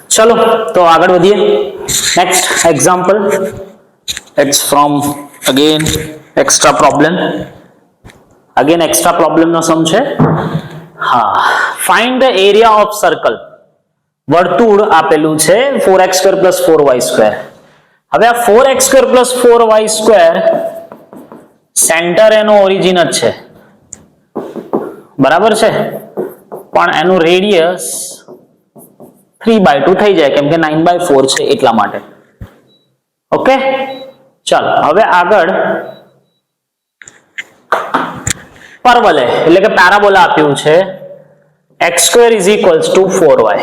चलो तो आगे बढ़िए. Next example, it's from again extra problem. Again extra problem નો સમ છે. હા, find the area of circle. વર્તુળ આપેલું છે 4x² + 4y². હવે આ 4x² + 4y² સેન્ટર એનો ઓરિજિન જ છે, બરાબર છે, પણ એનું રેડિયસ 3/2 થઈ જાય કેમ કે 9/4 છે એટલા માટે. ઓકે, ચાલો હવે આગળ પરવલય એટલે કે પેરાબોલા આપ્યું છે x² = 4y.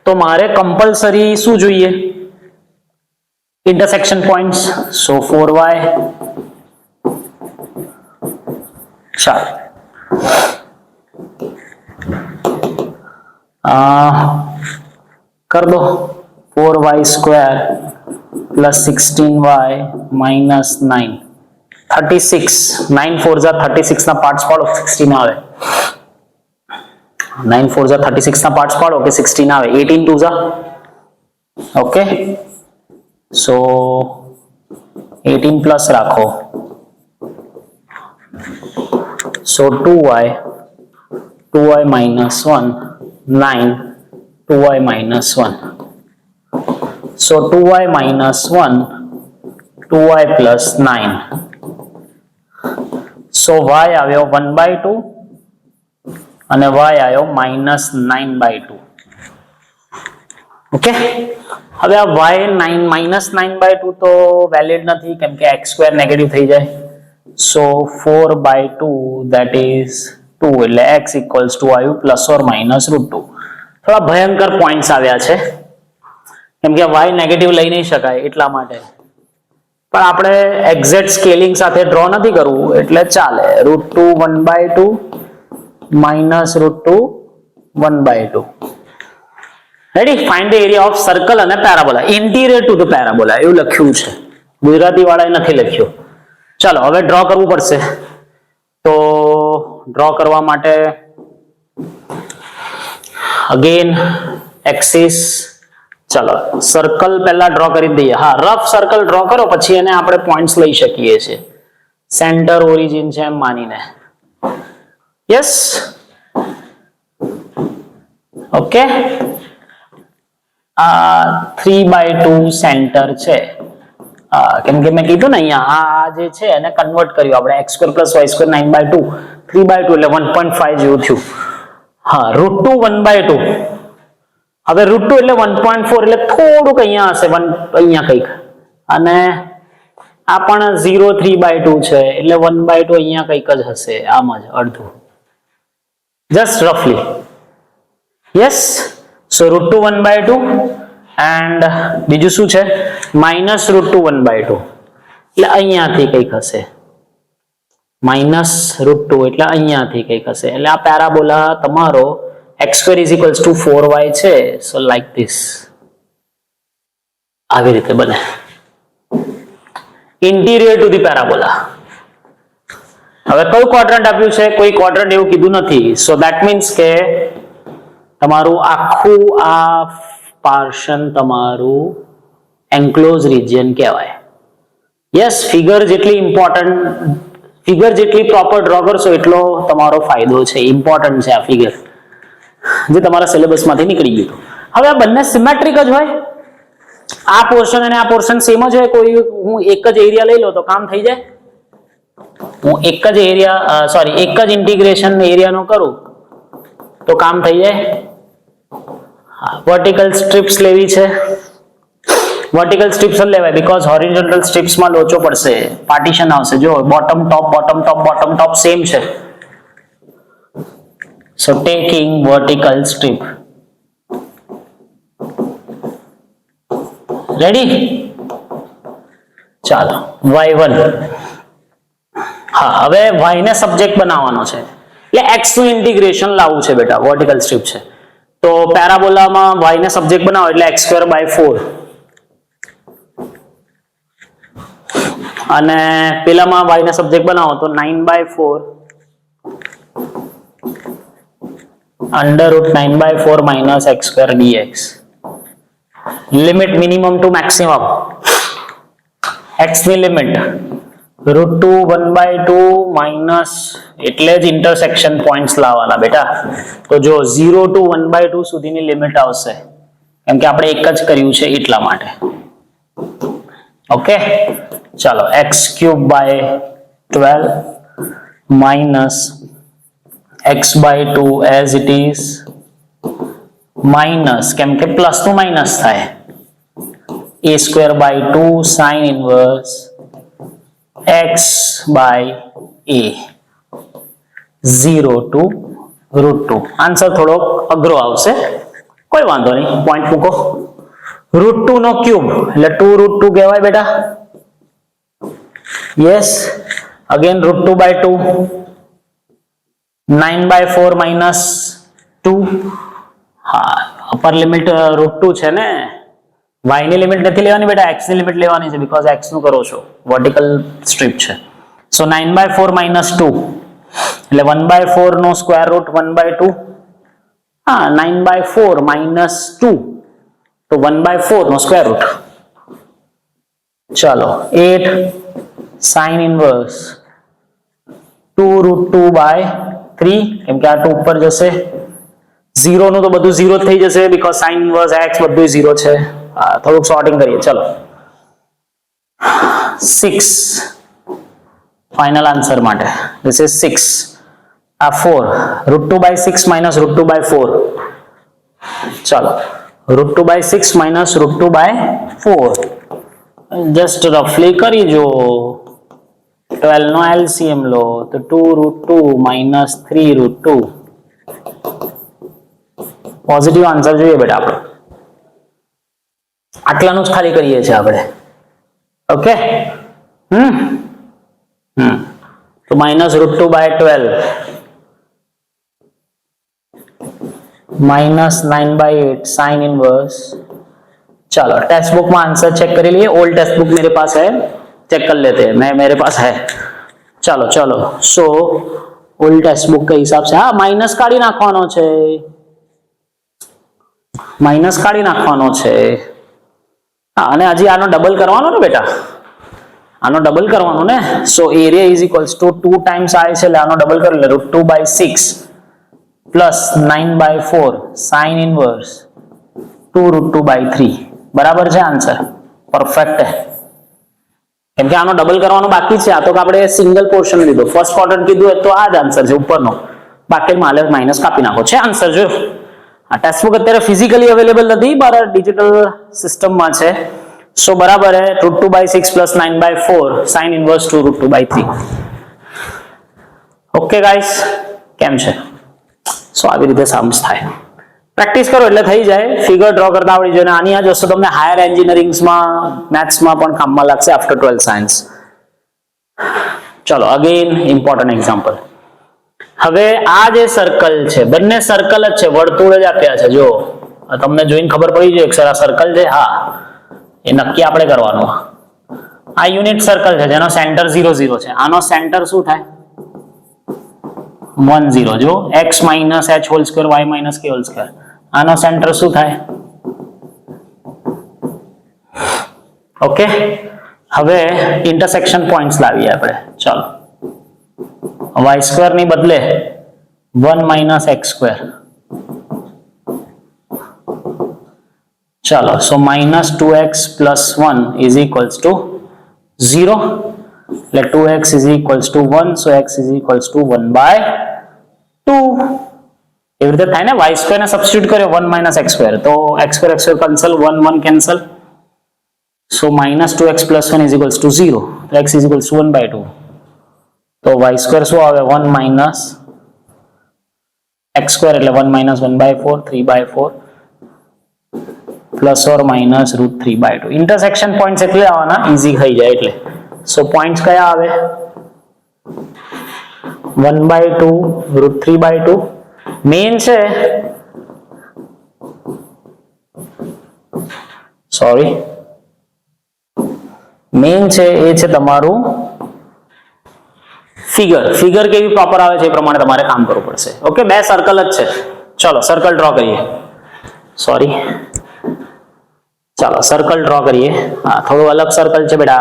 તો મારે કમ્પલસરી શું જોઈએ? Intersection points. So 4y. ચાલો कर दो 4y² + 16y - 9. 36. 9 4 जा 36 ના પાર્ટ્સ પાડો 16 આવે. 9 4 जा 36 ના પાર્ટ્સ પાડો કે 16 આવે. 18 2 जा. ઓકે, સો 18 પ્લસ રાખો. સો 2y - 1 9 2y - 1. so 2y - 1 2y + 9. so y આવ્યો 1/2 અને y આવ્યો -9/2. ઓકે, હવે આ y -9/2 તો વેલિડ નથી કેમ કે x² નેગેટિવ થઈ જાય. so 4/2 that is 2 એટલે x = આવ્યું ±√2. થોડા ભયંકર પોઈન્ટ્સ આવ્યા છે કેમ કે y નેગેટિવ લઈ નહીં શકાય એટલા માટે, પણ આપણે એક્ઝેક્ટ સ્કેલિંગ સાથે ડ્રો નથી કરવું એટલે ચાલે. √2 1/2 -√2 1/2. Ready? Find the area of circle અને parabola. Interior to the parabola એવું લખ્યું છે, ગુજરાતી વાળાએ નથી લખ્યું. ચાલો હવે ડ્રો કરવું પડશે. તો ડ્રો કરવા માટે અગેન એક્સિસ. ચલો સર્કલ પહેલા ડ્રો કરી દઈએ. હા, રફ સર્કલ ડ્રો કરો પછી એને આપણે પોઈન્ટ્સ લઈ શકીએ છીએ સેન્ટર ઓરિજિન છે એમ માનીને. Yes, okay. આ 3/2 સેન્ટર છે કેમ કે મેં કીધું ને અહીંયા આ જે છે એને કન્વર્ટ કર્યું આપણે x² + y² 9/2 3/2 એટલે 1.5 જેવું થયું. હા, √2 1/2. હવે √2 એટલે 1.4 એટલે થોડુંક અહીંયા હશે, અહીંયા કંઈક, અને આ પણ 0 3/2 છે એટલે 1/2 અહીંયા કંઈક જ હશે, આમ જ અડધું, જસ્ટ રફલી. યસ, સો √2 1/2 એન્ડ બીજું શું છે -√2 1/2 એટલે અહીંયાથી કંઈક હશે. -√2 એટલે અહીંયાથી કંઈક હશે. એટલે આ પેરાબોલા તમારો x² = 4y છે. સો લાઈક ધીસ, આવી રીતે બને. Interior to the parabola. હવે કયું ક્વોડ્રન્ટ આપ્યું છે? કોઈ ક્વોડ્રન્ટ એવું કીધું નથી. સો ધેટ મીન્સ કે તમારું આખું આ પોર્શન તમારું એન્ક્લોઝ રિજિયન કહેવાય. યસ, ફિગર જેટલી ઇમ્પોર્ટન્ટ, ફિગર જેટલી પ્રોપર ડ્રો કરશો એટલો તમારો ફાયદો છે. ઇમ્પોર્ટન્ટ છે આ ફિગર, જે તમારા સિલેબસમાંથી નીકળી ગયું. હવે આ બંને સિમેટ્રિક જ હોય, આ પોર્શન અને આ પોર્શન સેમ જ હોય. કોઈ હું એક જ એરિયા લઈ લો તો કામ થઈ જાય. હું એક જ એરિયા એક જ ઇન્ટિગ્રેશન એરિયાનો કરું તો કામ થઈ જાય. હા, વર્ટિકલ સ્ટ્રીપ્સ લેવી છે, વર્ટિકલ સ્ટ્રીપ્સ જ લેવાય બીકોઝ હોરિઝોન્ટલ સ્ટ્રીપ્સમાં લોચો પડશે, પાર્ટીશન આવશે. જો બોટમ ટોપ સેમ છે. So taking vertical strip. Ready? ચાલો y1. હા, હવે y ને સબ્જેક્ટ બનાવવાનો છે એટલે x નું ઇન્ટિગ્રેશન લાવવું છે બેટા. વર્ટિકલ સ્ટ્રીપ છે તો પેરાબોલામાં y ને સબ્જેક્ટ બનાવો એટલે x²/4 અને પેલામાં y ને સબ્જેક્ટ બનાવો તો 9/4 under root 9/4 minus x square dx limit minimum to maximum x ની લિમિટ √2 1/2 માઇનસ એટલે જ ઇન્ટરસેક્શન પોઈન્ટ્સ લાવવાના બેટા. તો જો 0 to 1/2 સુધીની લિમિટ આવશે કેમ કે આપણે એક જ કર્યું છે એટલા માટે. ઓકે ચાલો x³/12 minus x/2 as it is minus કેમ કે પ્લસ નું માઇનસ થાય a²/2 sin inverse x/a 0 to √2. Answer થોડો અઘરો આવશે, કોઈ વાંધો નહીં, પોઈન્ટ મૂકો. √2 નો ક્યુબ એટલે 2√2 કહેવાય બેટા. Yes, again √2/2 9/4 minus 2. હા, અપર લિમિટ √2 છે ને, y ની લિમિટ નથી લેવાની બેટા, x ની લિમિટ લેવાની છે બીકોઝ x નું કરો છો, વર્ટિકલ સ્ટ્રીપ છે. સો 9/4 માઇનસ 2 એટલે 1/4 નો સ્ક્વેર રૂટ 1/2. હા, 9/4 માઇનસ 2 તો 1/4 નો સ્ક્વેર રૂટ. ચાલો 8 sin ઇનવર્સ 2√2/3 કેમ કે આ 2 ઉપર જશે, 0 નું તો બધું 0 થઈ જશે બીકોઝ sin ઇનવર્સ x બધું 0 છે. થોડુંક સોર્ટિંગ કરીએ. ચલો 6 ફાઇનલ આન્સર માટે ધીસ ઇઝ 6. આ 4 √2/6 માઇનસ √2/4. ચાલો √2/6 માઇનસ √2/4 જસ્ટ રફલી કરી જો. 12 નો LCM લો તો 2√2 માઇનસ 3√2. પોઝિટિવ આન્સર જોઈએ બેટા આપણે, આટલાનું જ ખાલી કરીએ છીએ આપણે. ઓકે તો માઇનસ √2/12 માઇનસ 9/8 साइन इनवर्स. चलो टेक्स्ट बुक में आंसर चेक कर लिए, ओल्ड टेक्स्ट बुक मेरे पास है, चेक कर लेते हैं. मैं मेरे पास है. चलो चलो सो ओल्ड टेक्स्ट बुक के हिसाब से हाँ माइनस काढ़ी नाखवानो छे, माइनस काढ़ी नाखवानो छे. हाँ અને હજી આનો ડબલ કરવાનો ને બેટા, આનો ડબલ કરવાનો ને. So area is equals to 2 times આ છે એટલે આનો ડબલ કરી લે √2/6 પ્લસ 9/4 sin ઇનવર્સ 2√2/3 બરાબર છે આન્સર. પરફેક્ટ है કેમ કે આનો ડબલ કરવાનો બાકી છે. આ તો આપણે સિંગલ પોર્શન લીધો, ફર્સ્ટ ક્વાડ્રન્ટ કીધું તો આ જ આન્સર છે ઉપરનો, બાકી માલે માઇનસ કાપી નાખો છે આન્સર. જો આ ટેક્સ્ટ બુક અત્યારે ફિઝિકલી અવેલેબલ નથી પર ડિજિટલ સિસ્ટમમાં છે. સો બરાબર है √2/6 plus 9/4 sin inverse 2√2/3. Okay guys, કેમ છે? સો આવી રીતે સામ્સ થાય, પ્રેક્ટિસ કરો એટલે થઈ જાય. ફિગર ડ્રો કરતા આવડી જોઈએ. આની આ જ વસ્તુ તમને હાયર એન્જિનિયરિંગ્સમાં મેથ્સમાં પણ કામમાં લાગશે આફ્ટર 12th સાયન્સ. ચલો અગેન ઇમ્પોર્ટન્ટ એક્ઝામ્પલ. હવે આ જે સર્કલ છે બંને સર્કલ જ છે, વર્તુળ જ આપ્યા છે. જો તમને જોઈને ખબર પડી જાય કે આ સર્કલ છે. હા એ નક્કી આપણે કરવાનું. આ યુનિટ સર્કલ છે જેનો સેન્ટર 0 0 છે. આનો સેન્ટર શું થાય? 1 0. જો x minus h whole square y minus k whole square, આનો સેન્ટર શું થાય? ઓકે, હવે ઇન્ટરસેક્શન પોઈન્ટ્સ લાવીએ આપણે. ચલો y સ્ક્વેર ની બદલે 1 માઇનસ x સ્ક્વેર. चलो so minus 2x plus 1 is equals to 0. એટલે 2x is equals to 1, so x is equals to 1/2. એવી રીતે થાય ને, y સ્ક્વેર ને સબસ્ટિટ્યુટ કર્યો 1 minus x સ્ક્વેર તો x square cancel, 1 1 cancel. so minus 2x plus 1 is equals to 0, તો x is equals to 1/2. તો y સ્ક્વેર શું આવે? 1 minus x સ્ક્વેર એટલે 1 minus 1/4 3/4 plus or minus √3/2. Intersection points એટલે આવવાના, ઈઝી થઈ જાય એટલે. સો પોઈન્ટ્સ કયા આવે? 1/2 √3/2 મેઇન છે, સોરી મેઇન છે એ છે તમારું ફિગર. ફિગર કેવી પ્રોપર આવે છે એ પ્રમાણે તમારે કામ કરવું પડશે. ઓકે, બે સર્કલ જ છે. चलो सर्कल ड्रॉ करिए, सॉरी, चलो सर्कल ड्रॉ करिए। हाँ थोड़ा अलग सर्कल है बेटा।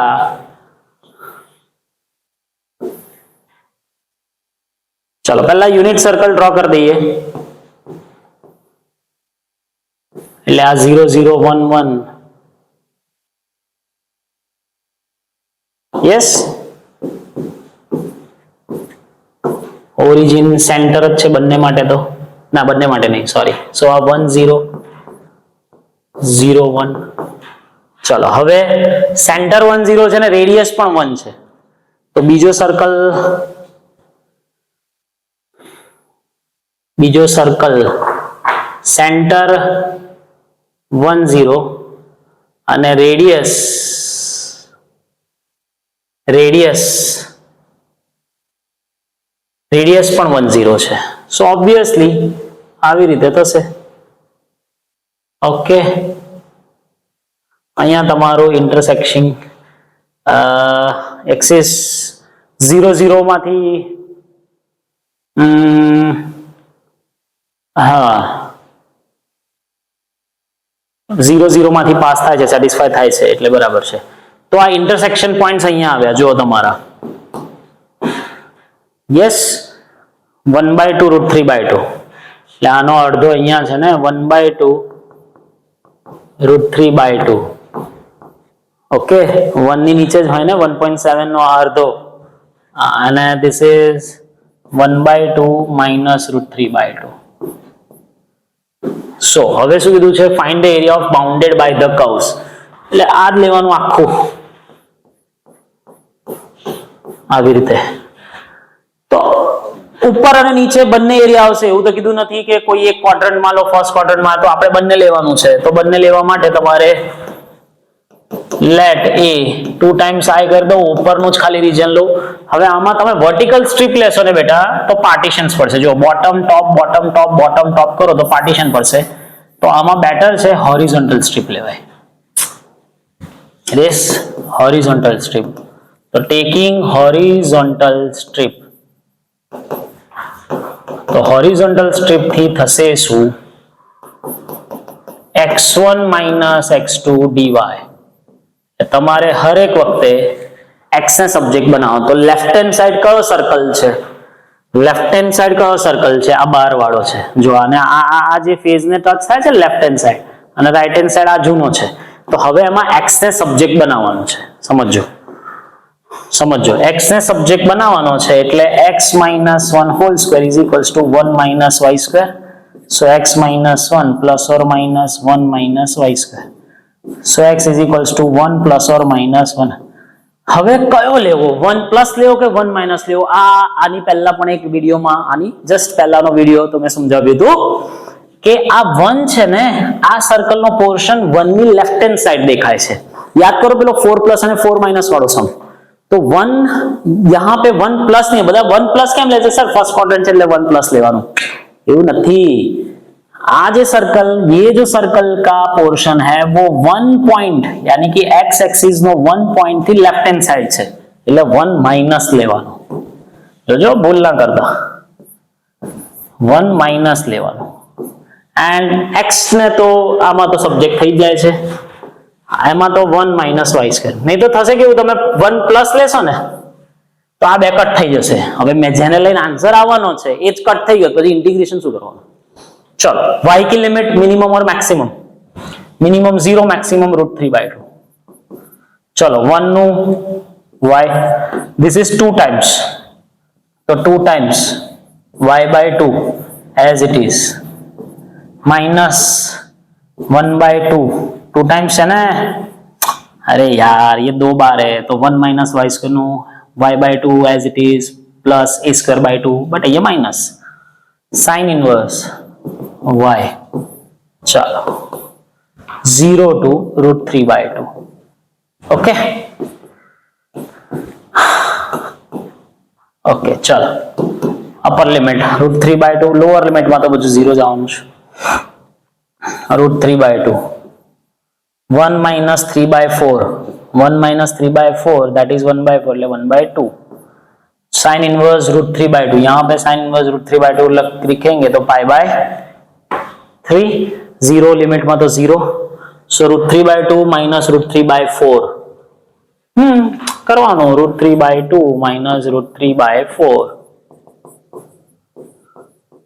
चलो पहला यूनिट सर्कल ड्रॉ कर दीजिए, એટલે આ 0 0 1 1 यस ઓરિજિન સેન્ટર જ છે બંને માટે, તો ના બંને માટે નહીં સોરી, સો આ 1 0 0 1। ચલો હવે સેન્ટર 1 0 છે ને રેડિયસ પણ 1 છે, તો બીજો સર્કલ સેન્ટર 1 0 અને રેડિયસ પણ 1 0 છે, સો ઓબ્વિયસલી આવી રીતે થશે। ઓકે અહીંયા તમારું ઇન્ટરસેક્શન એક્સિસ 0 0 માંથી હા 0 0 માંથી પાસ થાય છે, સેટિસ્ફાય થાય છે એટલે બરાબર છે। તો આ ઇન્ટરસેક્શન પોઈન્ટ્સ અહીંયા આવ્યા જો તમારા, યસ 1/2 √3/2 એટલે આનો અડધો અહીંયા છે ને 1/2 √3/2। ઓકે 1 ની નીચે જ હોય ને 1.7 નો અડધો, અને ધીસ ઇઝ 1/2 -√3/2। સો હવે શું કીધું છે, find the area of bounded by the curves, એટલે આ જ લેવાનું આખું આવી રીતે। તો ઉપર અને નીચે બંને એરિયા આવશે એવું તો કીધું નથી કે કોઈ એક ક્વાડ્રન્ટમાં લો, ફર્સ્ટ ક્વાડ્રન્ટમાં, તો આપણે બંને લેવાનું છે। તો બંને લેવા માટે તમારે લેટ એ 2 ટાઈમ્સ આઈ કરી દો, ઉપરનું જ ખાલી રીજન લો। હવે આમાં તમે વર્ટિકલ સ્ટ્રીપ લેશો ને બેટા તો પાર્ટીશન્સ પડશે, જો બોટમ ટોપ કરો તો પાર્ટીશન પડશે, તો આમાં બેટર છે હોરિઝોન્ટલ સ્ટ્રીપ લેવાય, this horizontal strip। તો ટેકિંગ હોરિઝોન્ટલ સ્ટ્રીપ, તો હોરિઝોન્ટલ સ્ટ્રીપ થી થશે શું, x1 - x2 dy। તમારે હરેક વખતે x ને સબ્જેક્ટ બનાવો, તો લેફ્ટ હેન્ડ સાઈડ કયો સર્કલ છે, આ 12 વાળો છે જો, અને આ જે ફેઝ ને ટચ થાય છે લેફ્ટ હેન્ડ સાઈડ, અને રાઈટ હેન્ડ સાઈડ આ જૂનો છે, તો હવે એમાં x ને સબ્જેક્ટ બનાવવાનો છે। સમજો x ને સબ્જેક્ટ બનાવવાનો છે એટલે x - 1 whole square is equals two 1 - y square, so x - 1 ± 1 - y square, so x is equals two 1 ± 1। હવે કયો લેવો, 1 લેવો કે 1 લેવો, આની પહેલા પણ એક વિડીયોમાં, આની જસ્ટ પહેલાનો વિડીયો તો મેં સમજાવ્યું હતું કે આ 1 છે ને આ સર્કલનો પોર્શન 1 ની લેફ્ટ હેન્ડ સાઈડ દેખાય છે, યાદ કરો પેલો 4+ અને 4- વાળો સમ, तो 1 यहाँ पे 1+ नहीं, બધા 1+ કેમ લે છે સર, ફર્સ્ટ ક્વાड्रेंट છે એટલે 1+ લેવાનું, એવું નથી। આ જે सर्कल, ये जो सर्कल का पोर्शन है वो 1 पॉइंट यानी कि x एक्सिस નો 1 पॉइंट થી લેફ્ટ હેન્ડ સાઈડ છે એટલે 1- લેવાનું, જોજો ભૂલ ના કરતા, 1- લેવાનું। એન્ડ x ને તો આમાં તો સબ્જેક્ટ થઈ જાય છે, એમાં તો 1 - y સ્ક્વેર, નહીં તો થશે કેવું, તમે 1+ લેશો ને તો આ બે કટ થઈ જશે। હવે મેં જેને લઈને આન્સર આવવાનો છે એ જ કટ થઈ ગયો, પછી ઇન્ટિગ્રેશન શું કરવાનું। चलो y की लिमिट मिनिमम और मैक्सिमम, मिनिमम 0 मैक्सिमम √3/2। चलो 1 नु y, दिस इज 2 टाइम्स, तो 2 times y/2 as it is minus 1/2, 2 times है ना, अरे यार ये 2 बार है तो 1 - y स्क्वायर नु y/2 as it is plus a²/2, but ये माइनस साइन इनवर्स y, चलो 0 to √3/2। ओके ओके चलो अपर लिमिट √3/2, लोअर लिमिट में तो બધું 0 જવાનું છે, √3/2 1 - 3/4, 1 - 3/4 that is 1/4 એટલે 1/2, साइन इनवर्स √3/2, यहाँ पे साइन इनवर्स √3/2 लिखेंगे तो π/2 3 0 લિમિટમાં તો 0 સો √3/2 minus √3/4 કરવાનું √3/2 minus √3/4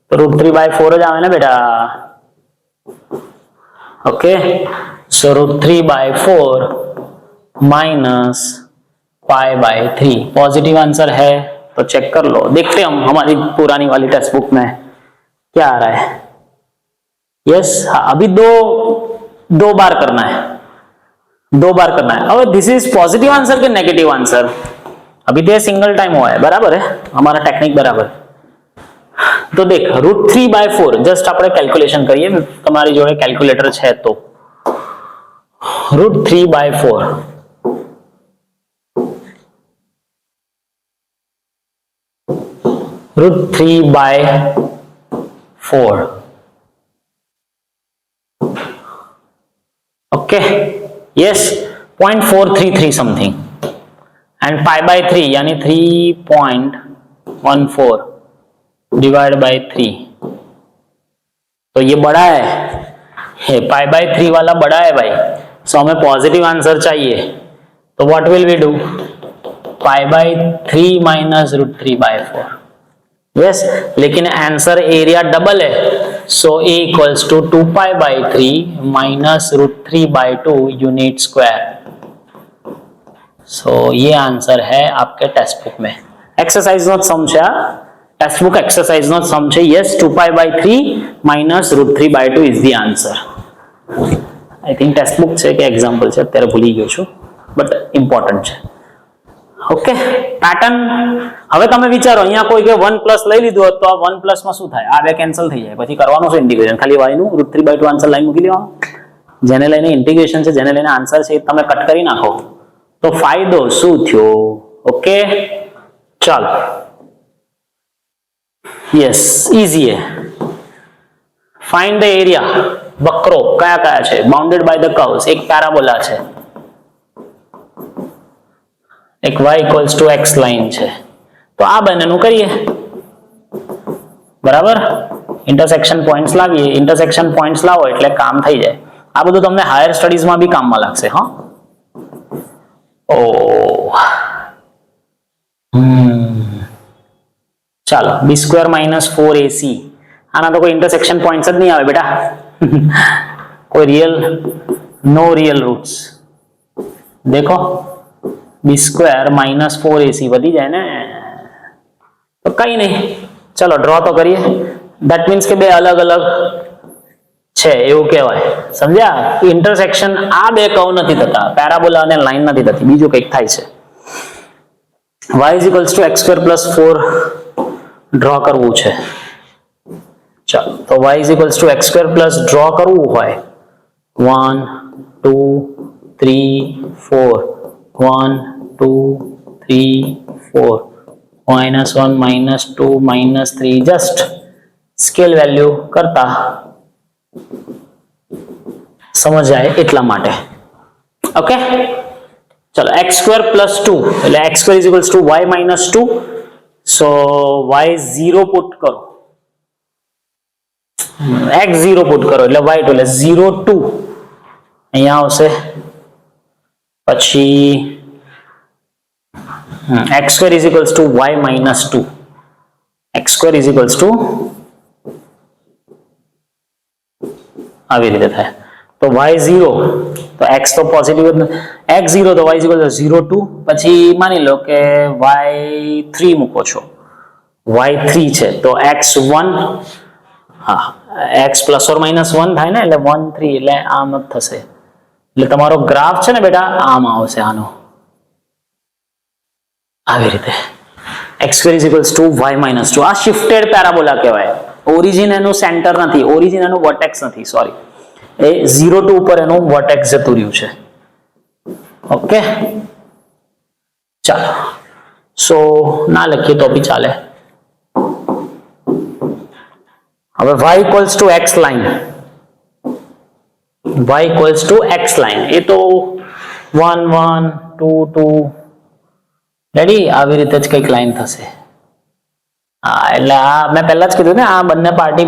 તો √3/4 જ આવે ને બેટા okay so √3/4 minus π/3 positive answer है तो चेक कर लो। देखते हैं हम हमारी पुरानी वाली टेक्स्ट बुक में क्या आ रहा है। यस अभी दो बार करना है, 2 बार करना है। अब दिस इज पॉजिटिव आंसर के नेगेटिव आंसर, अभी तो सिंगल टाइम हुआ है, बराबर है हमारा टेक्निक बराबर। तो देख √3/4 जस्ट આપણે કેલ્ક્યુલેશન કરીએ, તમારી જોડે કેલ્ક્યુલેટર છે તો √3/4 √3/4 ओके यस 0.433 समथिंग एंड π/3 यानी 3.14 डिवाइड बाय 3 तो ये बड़ा है, π/3 वाला बड़ा है भाई। सो हमें पॉजिटिव आंसर चाहिए तो what will we do π/3 minus √3/4 yes लेकिन आंसर एरिया डबल है so a equals to 2π/3 minus √3/2 unit square. So ये आंसर है आपके टेक्स्ट बुक में। एक्सरसाइज नोट समझा, टेक्स्ट बुक एक्सरसाइज नो सम છે yes 2π/3 minus √3/2 is the answer। I think text book છે કે एग्जांपल છે અત્યારે ભૂલી ગયો છું બટ ઇમ્પોર્ટન્ટ છે। ઓકે પેટર્ન હવે તમે વિચારો અહીંયા કોઈ કે 1+ લઈ લીધું હોત તો આ 1+ માં શું થાય, આ બે કેન્સલ થઈ જાય, પછી કરવાનું છે ઇન્ટિગ્રેશન, ખાલી y નું √3/2 આન્સર લાઈન મૂકી દેવાનો, જેને લઈને ઇન્ટિગ્રેશન છે જેને લઈને આન્સર છે તમે કટ કરી નાખો તો ફાયદો શું થયો। ઓકે ચાલો यस इजी है। फाइंड द एरिया वक्रो क्या क्या है बाउंडेड बाय द कर्व्स, एक पैराबोला है, एक y equals to x line है तो आ बनेनु करिए बराबर। इंटरसेक्शन पॉइंट्स लावीए, इंटरसेक्शन पॉइंट्स लावो એટલે કામ થઈ જાય। આ બધું તમને હાયર સ્ટડીઝ માં બી કામમાં લાગશે હા। ઓ चलो b² माइनस 4ac आना तो कोई इंटरसेक्शन पॉइंट्स नहीं आवे बेटा कोई रियल नो रियल रूट्स। देखो b² माइनस 4ac वधी जाए ना तो कहीं नहीं, चलो ड्रॉ तो करिए। दैट मीन्स के बे अलग अलग छे एवं कहेवाय, समझ्या। इंटरसेक्शन आ बे कर्व नहीं थता, पैराबोला अने लाइन नहीं थती, बीजू कंईक थाय छे। y = x² + 4 ड्रॉ करवू छे, चलो तो y = x² प्लस ड्रॉ करवू होय 1 2 3 4 1 2 3 4 -1 -2 -3 जस्ट स्केल वैल्यू करता समझ जाए एटला माटे। ओके चलो x² + 2 એટલે x² = y - 2 सो y 0 पुट करो, x 0 पुट करो એટલે y એટલે 0 2 અહીંયા આવશે, પછી x² = y - 2 x² = આવી રીતે થાય તો y 0 तो x तो पॉजिटिव x 0 तो y = 0 2 પછી માની લો કે y 3 મૂકો છો, y 3 છે તો x 1 હા x ±1 થાય ને એટલે 1 3 એટલે આમ જ થશે, એટલે તમારો ગ્રાફ છે ને બેટા આમ આવશે આનો આવી રીતે x² = y - 2 આ શિફ્ટેડ પેરાબોલા કહેવાય। ઓરિજિન એનું સેન્ટર નથી, ઓરિજિન એનું વર્ટેક્સ નથી, સોરી ए 0 2 पर एनो वर्टेक्स जतु रह्यु छे। ओके चलो सो ना लखीए तो भी चाले। हवे y = x line, y = x line ए तो 1 1 2 2 रेडी આવી રીતે જ કઈક લાઈન થશે। હા એટલે આ મેં પહેલા જ કીધું ને આ બંને પાર્ટી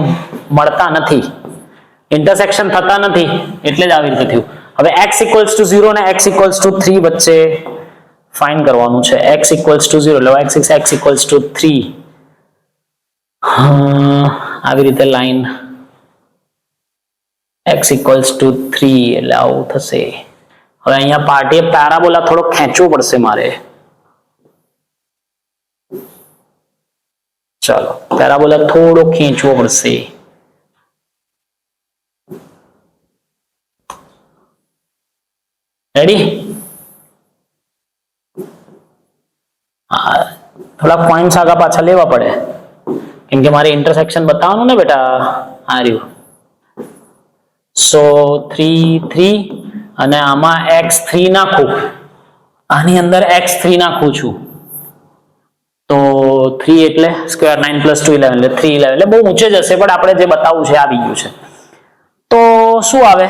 મળતા નથી, ઇન્ટરસેક્શન થતા નથી એટલે જ આવી રીતે થયું. હવે x = 0 અને x = 3 વચ્ચે ફાઇન્ડ કરવાનું છે. x = 0 એટલે x = 3. આવી રીતે લાઈન x = 3 એટલે આવું થશે. હવે અહીંયા પાર્ટીએ પેરાબોલા થોડો ખેંચવો પડશે મારે. ચાલો પેરાબોલા થોડો ખેંચવો પડશે. રેડી? થોડા પોઈન્ટ્સ આગા પાછા લેવા પડે કેમ કે મારે ઇન્ટરસેક્શન બતાવવાનું ને બેટા. આ રહ્યું. સો 3 3 અને આમાં x3 નાખું, આની અંદર x3 નાખું છું તો 3 એટલે સ્ક્વેર 9 + 2 11 એટલે 3 11 એટલે બહુ ઊંચે જશે પણ આપણે જે બતાવવું છે આવી ગયું છે. તો શું આવે?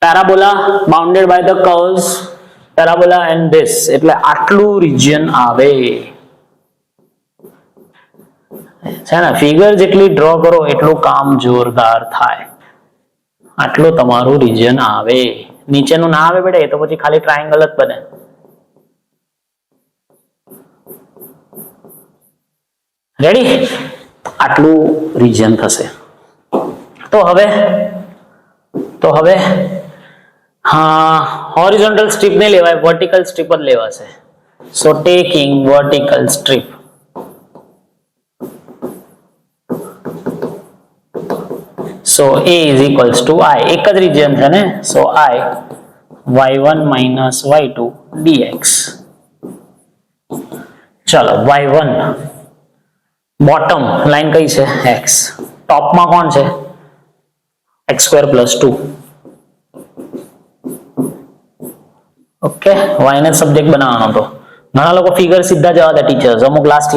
Parabola bounded by the curves parabola and this એટલે આટલું રિજિયન આવે છે ને. ફિગર જેટલી ડ્રો કરો એટલું કામ જોરદાર થાય. આટલું તમારું રિજિયન આવે. નીચેનું ના આવે બેટા, એ તો પછી ખાલી ટ્રાયેંગલ જ બને. રેડી? આટલું રિજિયન થશે. તો હવે હા, હોરિઝોન્ટલ સ્ટ્રીપ નહીં લેવાય, વર્ટિકલ સ્ટ્રીપ જ લેવાશે. So taking vertical strip. So A is equals to I. એક જ રિજિયન છે ને. So I y1 minus y2 dx. ચલો y1 બોટમ લાઈન કઈ છે? x. ટોપમાં કોણ છે? x² + 2. ઓકે, y ને સબ્જેક્ટ બનાવવાનો હતો. ઘણા લોકો ફિગર સીધા જવા દે ટીચર્સ. અમુક લાસ્ટ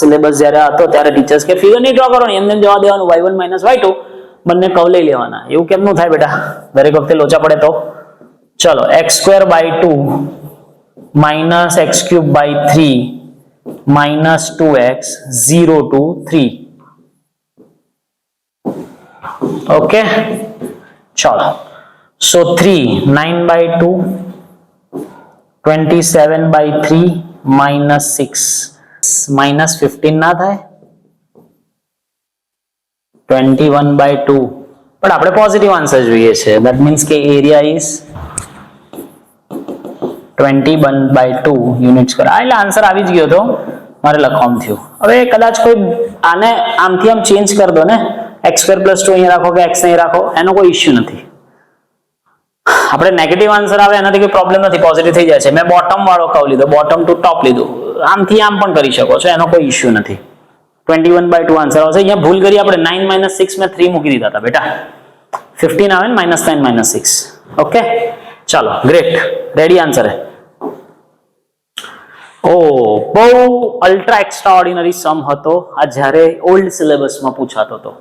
સિલેબસ જ્યારે હતો ત્યારે ટીચર્સ કે ફિગર નહીં ડ્રો કરો ને, એમને જવા દેવાનું y1 minus y2 બંને કર્વ લઈ લેવાના. એવું કેમનું થાય બેટા? દરેક વખતે લોચા પડે તો. ચલો x² / 2 minus x³ / 3 minus 2x 0 to 3. Okay, ચલો. So 3 9/2 27/3 minus 6 minus 15 ના થાય? 21/2. પણ આપણે પોઝિટિવ આન્સર જોઈએ છે. ધેટ મીન્સ કે એરિયા ઇઝ 21/2 યુનિટ સ્ક્વેર. એટલે આન્સર આવી જ ગયો હતો, મારે લખવાનું થયું. હવે કદાચ કોઈ આને આમથી આમ ચેન્જ કરી દો ને, x² + 2 અહીંયા રાખો કે x અહીં રાખો, એનો કોઈ ઇશ્યુ નથી. આપણે નેગેટિવ આન્સર આવે એનાથી કોઈ પ્રોબ્લેમ નથી, પોઝિટિવ થઈ જાય છે. મેં બોટમ વાળો કર્વ લીધો, બોટમ ટુ ટોપ લીધું, આમથી આમ પણ કરી શકો છો, એનો કોઈ ઇશ્યુ નથી. 21/2 આન્સર આવશે. અહીંયા ભૂલ કરી આપણે, 9 - 6 મેં 3 મૂકી દીધા હતા બેટા. 15 આવે ને, -9 - 6. ઓકે, ચાલો ગ્રેટ. રેડી આન્સર હે. ઓ બહુ અલ્ટ્રા એક્સ્ટ્રાઓર્ડિનરી સમ હતો આ, જ્યારે ઓલ્ડ સિલેબસમાં પૂછાતો હતો.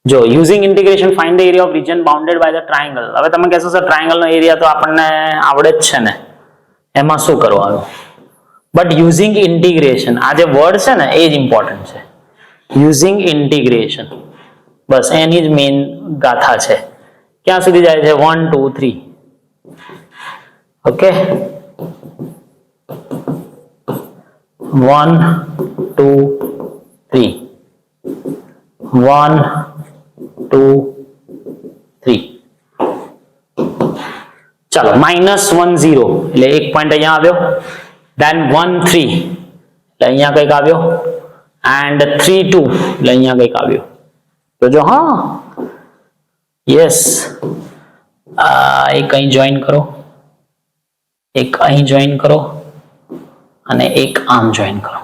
જો using integration find the area of region bounded by the triangle. હવે તમે કહેશો સર ટ્રાયેંગલનો એરિયા તો આપણને આવડે જ છે ને, એમાં શું કરવાનું? બટ યુઝિંગ ઇન્ટિગ્રેશન, આ જે વર્ડ છે ને એ જ ઇમ્પોર્ટન્ટ છે. યુઝિંગ ઇન્ટિગ્રેશન, બસ એની જ મેઇન ગાથા છે. ક્યાં સુધી જાય છે? 1 2 3. ઓકે, 1 2 3 1 2 3. ચાલો -1 0 એટલે એક પોઈન્ટ અહીંયા આવ્યો. then 1 3 એટલે અહીંયા કંઈક આવ્યો, and 3 2 એટલે અહીંયા કંઈક આવ્યો. તો જો હા, યસ, એક અહીં જોઈન કરો, એક અહીં જોઈન કરો અને એક આમ જોઈન કરો.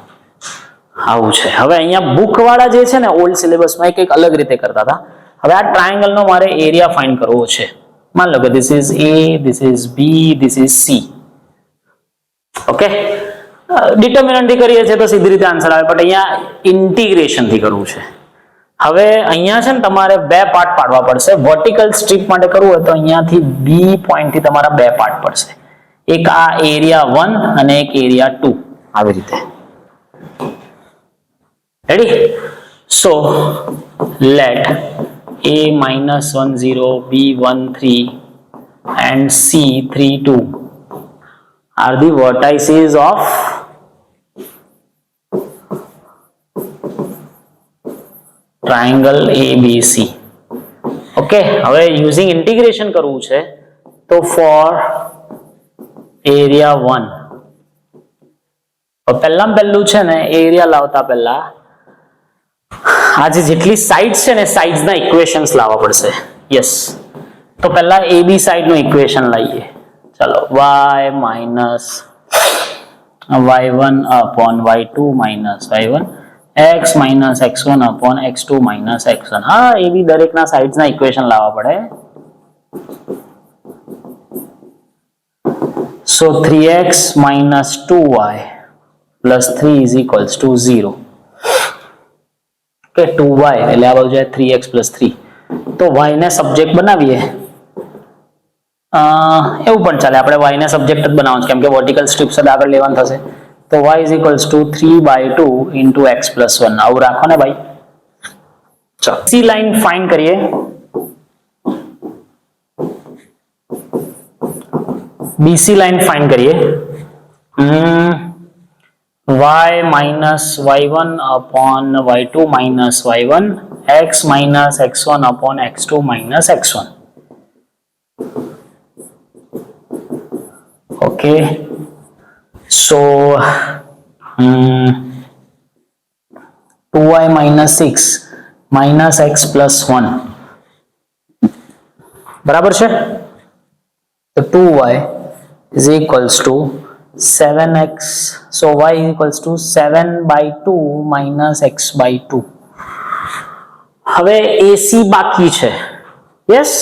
આવું છે. હવે અહીંયા બુક વાળા જે છે ને ઓલ્ડ સિલેબસમાં એ કંઈક અલગ રીતે કરતા હતા. હવે આ ટ્રાયેંગલનો મારે એરિયા ફાઇન્ડ કરવો છે. માન લો કે this is A, this is B, this is C. Okay, determinant થી કરીએ છીએ તો સીધી રીતે આન્સર આવે, પણ અહીંયા ઇન્ટિગ્રેશન થી કરવું છે. હવે અહીંયા છે ને તમારે બે પાર્ટ પાડવા પડશે. વર્ટિકલ સ્ટ્રીપ માટે કરવું હોય તો અહીંયાથી B પોઈન્ટ થી તમારા બે પાર્ટ પડશે. એક આ એરિયા 1 અને એક એરિયા 2, આવી રીતે. Ready? So let a minus 1 0, b 1 3 and c 3 2 are the vertices of triangle ABC. Okay, હવે યુઝિંગ ઇન્ટિગ્રેશન કરવું છે તો ફોર એરિયા 1 પહેલું છે ને એરિયા લાવતા પહેલા આ જેટલી સાઇડ્સ છે ને સાઇડ્સ ના ઇક્વેશન્સ લાવવા પડશે. યસ, તો પહેલા AB સાઇડ નું ઇક્વેશન લાવીએ. ચલો y minus y1 upon y2 minus y1 x minus x1 upon x2 minus x1. હા, AB દરેકના સાઇડ્સ ના ઇક્વેશન લાવવા પડે. So 3x minus 2y plus 3 is equals to 0. Okay, 2y એટલે આ બાજુ જાય 3x plus 3. તો y ને સબ્જેક્ટ બનાવીએ. એવું પણ ચાલે, આપણે y ને સબ્જેક્ટ જ બનાવવાનું કેમ કે વર્ટિકલ સ્ટ્રીપ સાથે આગળ લેવાનું થશે. તો y is equals to 3/2 into x plus 1. આવું રાખો ને ભાઈ. ચાલો C લાઈન ફાઇન્ડ કરીએ. BC લાઈન ફાઇન્ડ કરીએ. y minus y1 upon y2 minus y1 x minus x1 upon x2 minus x1. Okay, so 2y minus 6 minus x plus 1 બરાબર છે. તો 2y is equals to 7x. So y is equals to 7/2 minus x/2. હવે AC બાકી છે. Yes,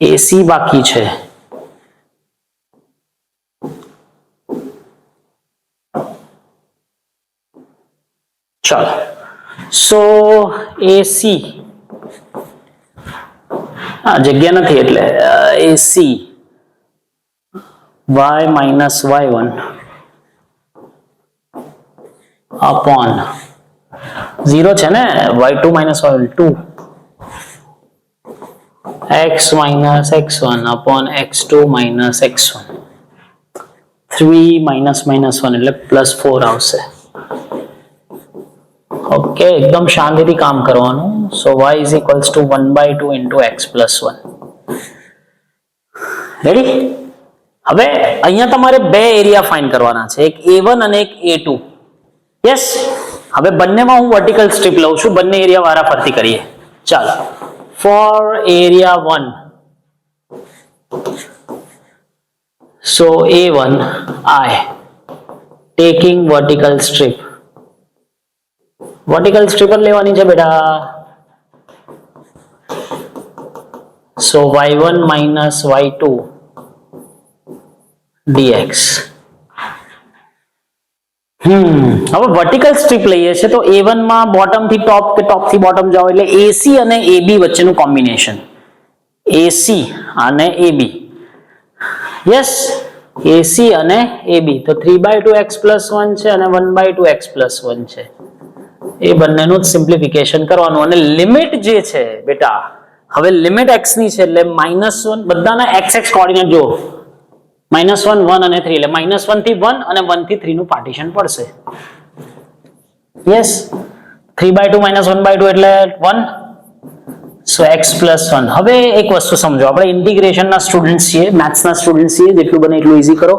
AC બાકી છે. ચાલો, so AC જગ્યા નથી એટલે AC y minus y1 upon 0 છે ને, y2 minus y1 2 x minus x1 upon x2 minus x1 3 minus minus 1 એટલે plus 4 આવશે. ઓકે, એકદમ શાંતિથી કામ કરવાનું. સો y is equals to 1/2 into x plus 1. Ready? હવે અહીંયા તમારે બે એરિયા ફાઇન્ડ કરવાના છે, એક A1 અને એક A2. યસ, હવે બંનેમાં હું વર્ટિકલ સ્ટ્રીપ લઉં છું, બંને એરિયા વારાફરતી કરીએ. ચાલો, for area 1 so A1 I taking vertical strip. Vertical strip જ લેવાની છે બેટા. so y1 minus y2 dx. હવે વર્ટિકલ સ્ટ્રીપ લઈએ છે તો A1 માં બોટમ થી ટોપ કે ટોપ થી બોટમ જાઓ એટલે AC અને AB વચ્ચેનું કોમ્બિનેશન, AC અને AB. યસ, AC અને AB. તો 3/2 x plus 1 છે અને 1/2 x plus 1 છે. એ બંનેનું જ સિમ્પ્લિફિકેશન કરવાનું અને લિમિટ જે છે બેટા, હવે લિમિટ x ની છે એટલે -1 બધાના x કોઓર્ડિનેટ જો -1 1 અને 3 એટલે -1 થી 1 અને 1 થી 3 નું પાર્ટીશન પડશે. યસ, 3/2 -1/2 એટલે 1. સો x plus 1. હવે એક વસ્તુ સમજો, આપણે ઇન્ટિગ્રેશન ના સ્ટુડન્ટ્સ છીએ, મેથ્સ ના સ્ટુડન્ટ્સ છીએ, જેટલું બને એટલું ઈઝી કરો.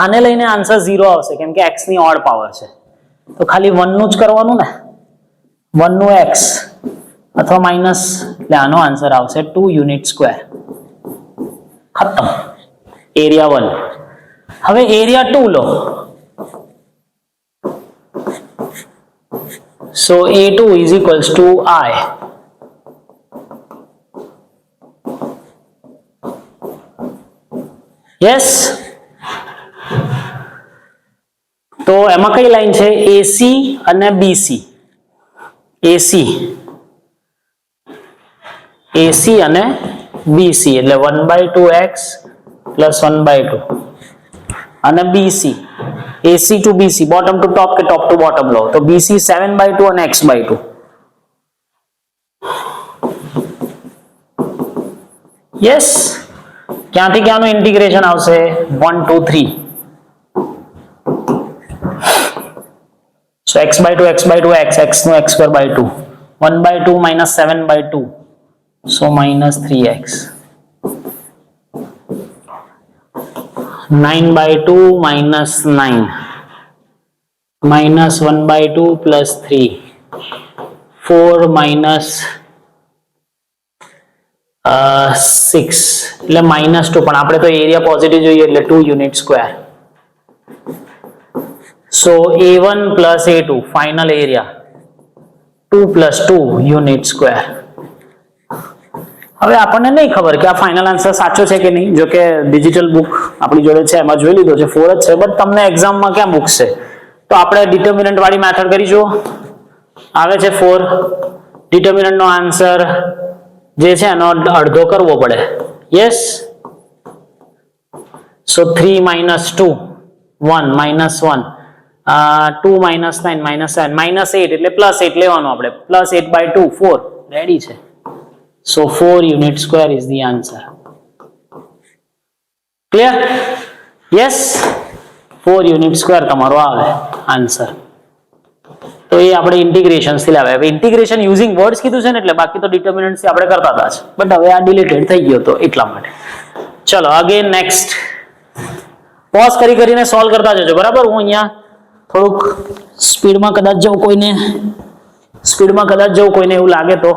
આને લઈને આન્સર 0 આવશે કેમ કે x ની ઓડ પાવર છે, તો ખાલી 1 નું જ કરવાનું ને, 1 નું x અથવા માઇનસ એટલે આનો આન્સર આવશે 2 યુનિટ સ્ક્વેર. ખતમ. એરિયા 1. હવે એરિયા 2 લો. So A2 is equals to I. Yes, તો એમાં કઈ લાઈન છે? AC અને BC. AC અને BC એટલે 1/2x plus 1/2 અને BC, AC to BC, bottom two ટોપ કે ટોપ ટુ બોટમ લો તો BC 7/2 અને x/2. યસ, ક્યાંથી ક્યાંનું ઇન્ટિગ્રેશન આવશે? 1 2 3. So x/2 x/2 x નું x²/2, 1/2 minus 7/2, so minus 3x. 9/2 minus 9, minus 1/2 plus 3, 4 minus 6 એટલે -2, પણ આપણે તો એરિયા પોઝિટિવ જોઈએ એટલે 2 unit square. So A1 plus A2 final area 2 plus 2 unit square. હવે આપણને નહીં ખબર કે આ ફાઇનલ આન્સર સાચો છે કે નહીં, જો કે ડિજિટલ બુક આપણી જોડે છે એમાં જોઈ લીધો છે 4 જ છે, બટ તમને એક્ઝામમાં ક્યાં બુક છે, તો આપણે ડિટર્મિનન્ટ વાળી મેથડ કરી જુઓ. આવે છે 4, ડિટર્મિનન્ટ નો આન્સર જે છે એનો અડધો કરવો પડે. યસ, સો 3 minus 2 1 minus 1, 2 minus 9 minus 7 minus 8 એટલે plus 8 લેવાનું આપણે, plus 8/2 4 રેડી છે. So 4 unit square is the answer. Clear? Yes, 4 unit square તમારો આવે આન્સર. તો એ આપણે ઇન્ટિગ્રેશન થી લાવે. હવે ઇન્ટિગ્રેશન યુઝિંગ વર્ડ્સ કીધું છે ને એટલે બાકી તો ડિટર્મિનન્ટ થી આપણે કરતા હતા જ, બટ હવે આ ડિલીટેડ થઈ ગયો તો એટલા માટે. ચલો અગેન નેક્સ્ટ, પોઝ કરીને સોલ્વ કરતા જજો, બરાબર? હું અહીંયા થોડુંક સ્પીડમાં કદાચ જવું કોઈને એવું લાગે તો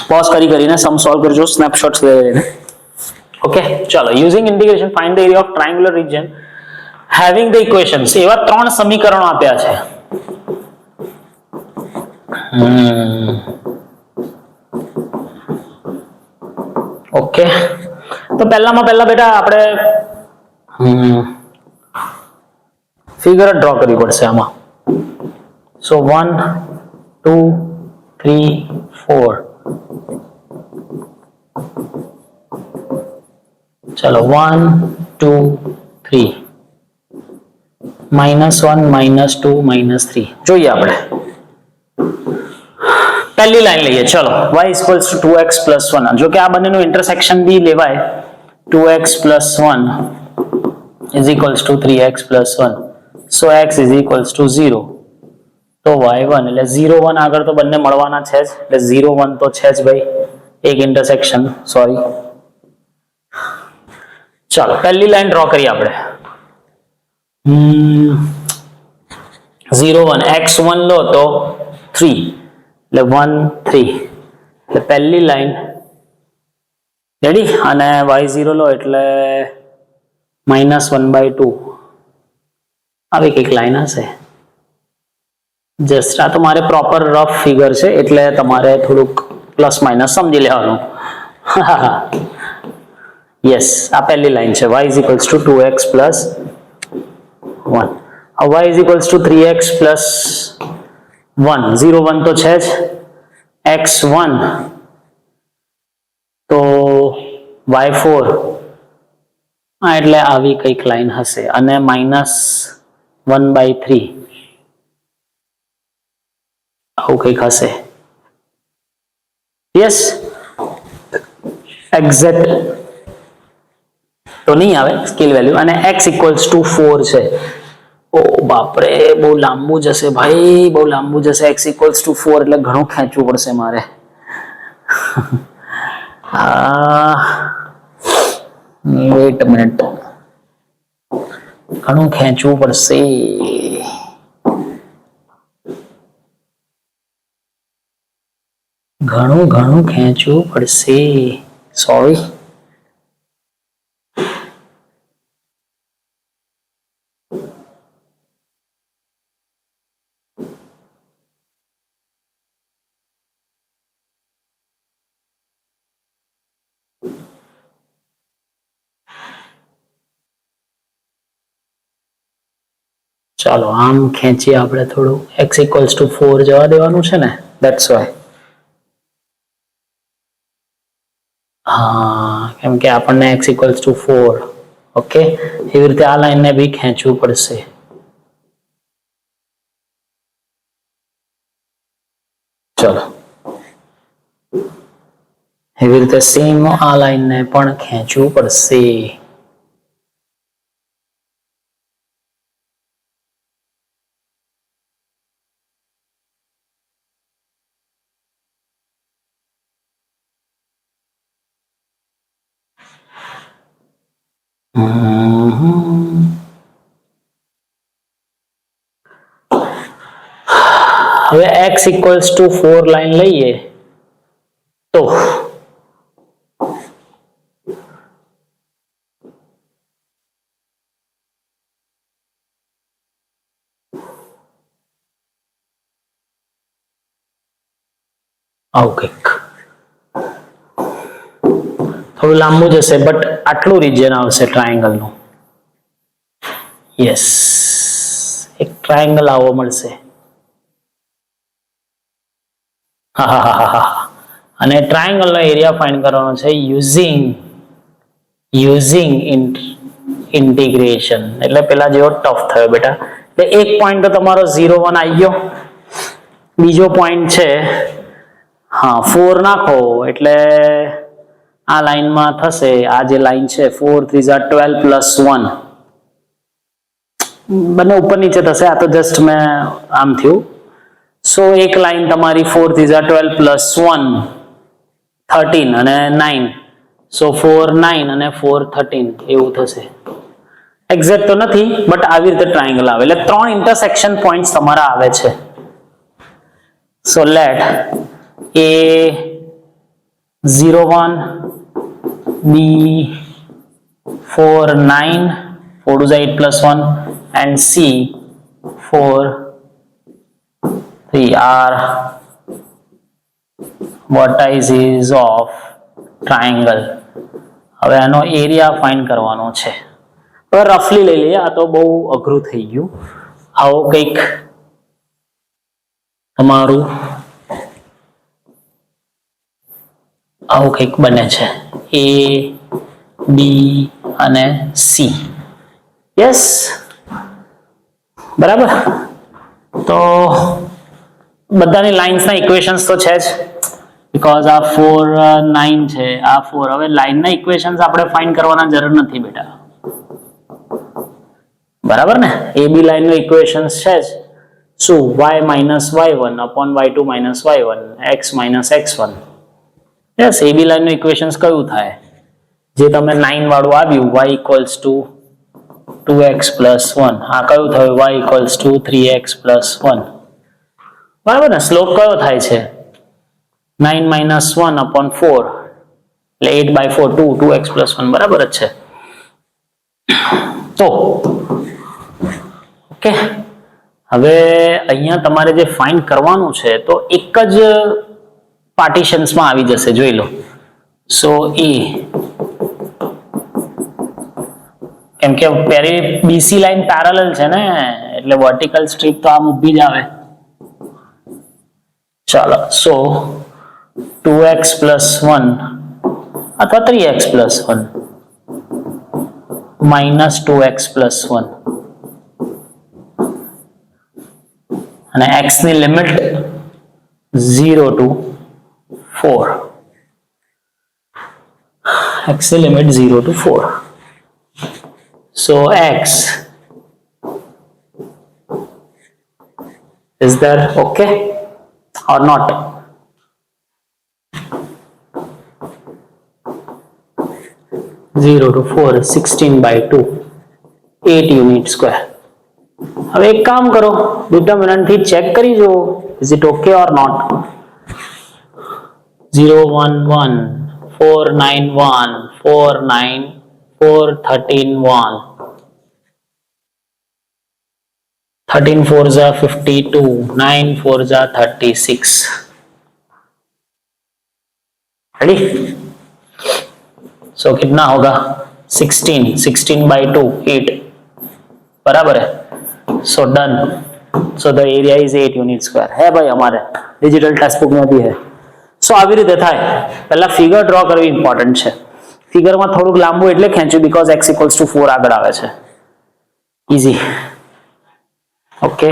પોઝ કરીને સમ સોલ્વ કરજો, સ્નેપશોટ્સ લઈને. ઓકે, ચાલો. Using integration find the area of triangular region having the equations. એવા 3 સમીકરણો આપ્યા છે. ઓકે, તો પહેલા બેટા આપણે ફિગર ડ્રો કરવી પડશે આમાં. સો 1 2 3 4. ચલો 1 2 3, -1 -2 -3 જોઈએ આપણે. પહેલી લાઈન લઈએ. ચલો, y = 2x + 1. જો કે આ બંનેનું ઇન્ટરસેક્શન બી લેવાય. 2x + 1 = 3x + 1. So x = 0. તો y1 એટલે 0 1 આગળ તો બંને મળવાના છે જ, એટલે 0 1 તો છે જ ભાઈ, એક ઇન્ટરસેક્શન. સોરી, ચાલો પહેલી લાઈન ડ્રો કરીએ આપણે. 0 1 x1 લો તો 3 એટલે 1 3 એટલે પહેલી લાઈન રેડી, અને y0 લો એટલે -1/2 આવી કઈક લાઈન હશે. જસ્ટ આ તો મારે પ્રોપર રફ ફિગર છે એટલે તમારે થોડુંક પ્લસ માઇનસ સમજી લેવાનું. યસ, આ પહેલી લાઈન છે. y = 2x + 1. y = 3x + 1. 0 1 તો છે જ, x1 તો y4, એટલે આવી કઈક લાઈન હશે, અને -1/3 આવું કઈક હશે. યસ, એક્ઝેક્ટ તો નહીં આવે સ્કેલ વેલ્યુ, અને x = 4 છે. ઓ બાપરે, બહુ લાંબુ જશે ભાઈ, બહુ લાંબુ જશે. x = 4 એટલે ઘણું ખેંચવું પડશે મારે. વેઇટ અ મિનિટ, ઘણું ખેંચવું પડશે. ઘણું ખેંચવું પડશે. સોરી. ચાલો આમ ખેંચીએ આપણે થોડું. x = 4 જવા દેવાનું છે ને, ધેટ્સ વાય. हाँ કેમ કે આપણને x = 4 ઓકે એવી રીતે આ લાઈનને બી ખેંચવું પડશે ચલો એવી રીતે સેમ આ લાઈનને પણ ખેંચવું પડશે હવે x = 4 લાઈન લઈએ તો આવું કંઈક થોડું લાંબુ જશે બટ આટલું રિજિયન આવશે ટ્રાયેંગલ નું યસ એક ટ્રાયેંગલ આવો મળશે અને ટ્રાયેંગલ નો એરિયા ફાઇન્ડ કરવાનો છે યુઝિંગ ઇન્ટિગ્રેશન એટલે પેલા જેવો ટફ થયો બેટા એટલે એક પોઈન્ટ તો તમારો 0 1 આવી ગયો બીજો પોઈન્ટ છે હા 4 નાખો એટલે આ લાઈનમાં થશે આ જે લાઈન છે 4 3 12 + 1 બંને ઉપર નીચે થશે આ તો જસ્ટ મેં આમ થયું સો એક લાઈન તમારી 4 3 12 + 1 13 અને 9 સો 4 9 અને 4 13 એવું થશે એક્ઝેક્ટ તો નથી બટ આવી રીતે ટ્રાયેંગલ આવે એટલે ત્રણ ઇન્ટરસેક્શન પોઈન્ટ્સ તમારા આવે છે so let A 0 1 B 4 9 4 2 8 + 1 and C 4 3 are vertices of triangle હવે આનો એરિયા ફાઇન્ડ કરવાનો છે હવે રફલી લઈ લઈએ આ તો બહુ અઘરું થઈ ગયું આવો કંઈક તમારું આવું કંઈક બને છે A B અને C યસ બરાબર તો બધાની લાઇન્સના ઇક્વેશન્સ તો છે જ બીકોઝ આ 4 9 છે આ 4 હવે લાઇનના ઇક્વેશન્સ આપણે ફાઇન્ડ કરવાના જરૂર નથી બેટા બરાબર ને એ બી લાઇનનો ઇક્વેશન્સ છે જ શું y - y1 / y2 - y1 x - x1 yes એ બી લાઇનનું ઇક્વેશન્સ કયું થાય જે તમે 9 વાળું આવ્યું y = 2x + 1 આ કયું થયું y = 3x + 1 બરાબર ને સ્લોપ કયો થાય છે 9 - 1 / 4 એટલે 8/4 2x + 1 બરાબર જ છે તો ઓકે હવે અહીંયા તમારે જે ફાઇન્ડ કરવાનું છે તો એક જ પાર્ટીશન્સમાં આવી જશે જોઈ લો સો A કેમ કે બીસી લાઈન પેરેલલ છે ને એટલે વર્ટિકલ સ્ટ્રીપ તો આમ ઊભી જ આવે ચાલો સો 2x + 1 અથવા 3x + 1 - 2x + 1 અને x ની લિમિટ 0 to 4 x ની limit 0 to 4 so x is there okay or not (0 to 4) 16/2 8 unit square હવે એક કામ કરો ડિટરમિનન્ટ થી ચેક કરી જો is it okay or not 0 1 1 4 9 1 4 9 4 13 1 13 4s are 52 9 4s are 36 ready so कितना होगा 16/2 8 बराबर है so done so the area is 8 unit square है भाई हमारे डिजिटल टेक्स्ट बुक में भी है સો આવી રીતે થાય. પહેલા ફિગર ડ્રો કરવી ઇમ્પોર્ટન્ટ છે. ફિગરમાં થોડુંક લાંબુ એટલે ખેંચ્યું બીકોઝ x ઇક્વલ્સ ટુ 4 આગળ આવે છે. Easy. Okay.